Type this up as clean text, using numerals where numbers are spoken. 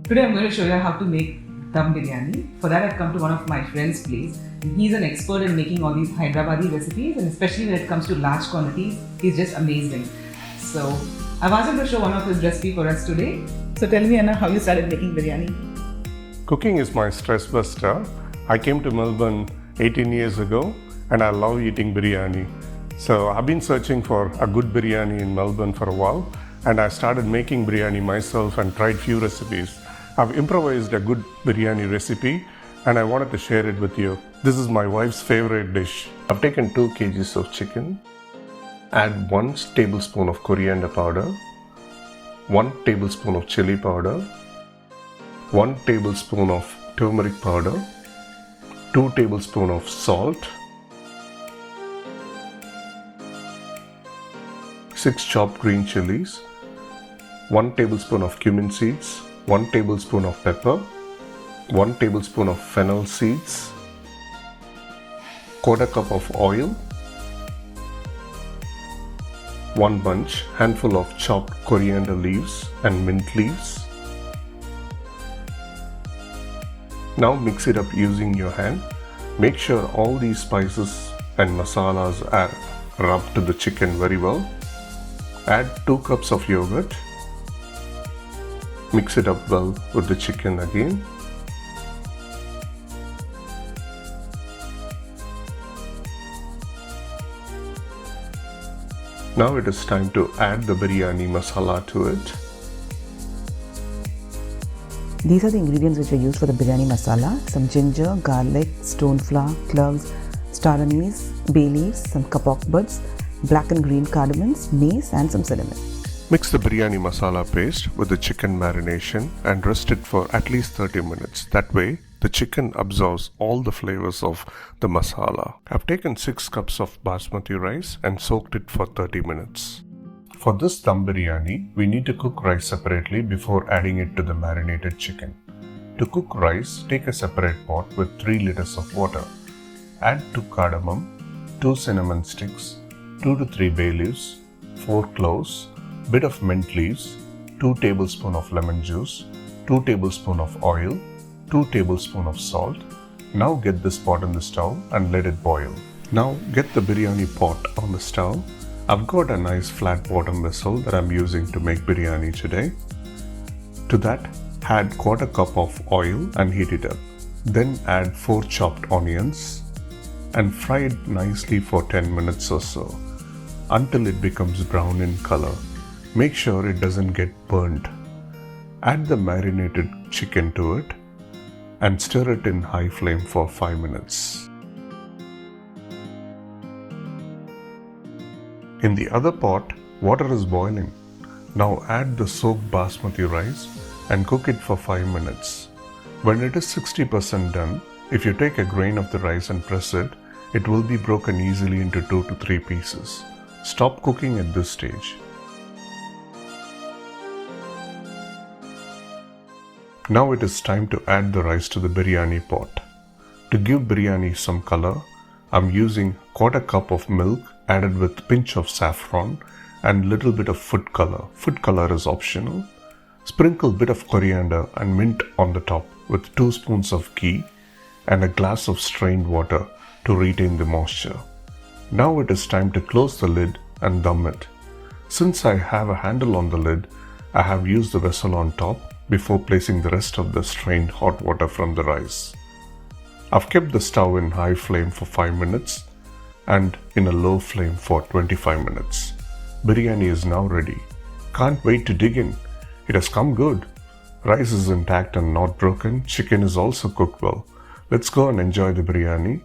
Today I'm going to show you how to make Dum Biryani. For that I've come to one of my friend's place. And he's an expert in making all these Hyderabadi recipes, and especially when it comes to large quantities, he's just amazing. So I've asked him to show one of his recipes for us today. So tell me, Anna, how you started making biryani? Cooking is my stress buster. I came to Melbourne 18 years ago and I love eating biryani. So I've been searching for a good biryani in Melbourne for a while, and I started making biryani myself and tried few recipes. I've improvised a good biryani recipe and I wanted to share it with you. This is my wife's favorite dish. I've taken 2 kgs of chicken. Add 1 tablespoon of coriander powder, 1 tablespoon of chili powder, 1 tablespoon of turmeric powder, 2 tablespoons of salt, 6 chopped green chilies, 1 tablespoon of cumin seeds, 1 tablespoon of pepper, 1 tablespoon of fennel seeds, 1/4 cup of oil, 1 handful of chopped coriander leaves and mint leaves. Now mix it up using your hand. Make sure all these spices and masalas are rubbed to the chicken very well. Add 2 cups of yogurt. Mix it up well with the chicken again. Now it is time to add the biryani masala to it. These are the ingredients which are used for the biryani masala: some ginger, garlic, stone flour, cloves, star anise, bay leaves, some kapok buds, black and green cardamoms, mace and some cinnamon. Mix the biryani masala paste with the chicken marination and rest it for at least 30 minutes. That way, the chicken absorbs all the flavors of the masala. I've taken 6 cups of basmati rice and soaked it for 30 minutes. For this dum biryani, we need to cook rice separately before adding it to the marinated chicken. To cook rice, take a separate pot with 3 liters of water. Add 2 cardamom, 2 cinnamon sticks, 2 to 3 bay leaves, 4 cloves, bit of mint leaves, 2 tablespoons of lemon juice, 2 tablespoons of oil, 2 tablespoons of salt. Now get this pot on the stove and let it boil. Now get the biryani pot on the stove. I've got a nice flat bottom vessel that I'm using to make biryani today. To that, add 1/4 cup of oil and heat it up. Then add 4 chopped onions and fry it nicely for 10 minutes or so until it becomes brown in color. Make sure it doesn't get burnt. Add the marinated chicken to it and stir it in high flame for 5 minutes. In the other pot, water is boiling. Now add the soaked basmati rice and cook it for 5 minutes. When it is 60% done, if you take a grain of the rice and press it, it will be broken easily into 2 to 3 pieces. Stop cooking at this stage. Now it is time to add the rice to the biryani pot. To give biryani some color, I'm using 1/4 cup of milk added with pinch of saffron and little bit of food color. Food color is optional. Sprinkle bit of coriander and mint on the top with 2 spoons of ghee and a glass of strained water to retain the moisture. Now it is time to close the lid and dum it. Since I have a handle on the lid, I have used the vessel on top before placing the rest of the strained hot water from the rice. I've kept the stove in high flame for 5 minutes and in a low flame for 25 minutes. Biryani is now ready. Can't wait to dig in. It has come good. Rice is intact and not broken. Chicken is also cooked well. Let's go and enjoy the biryani.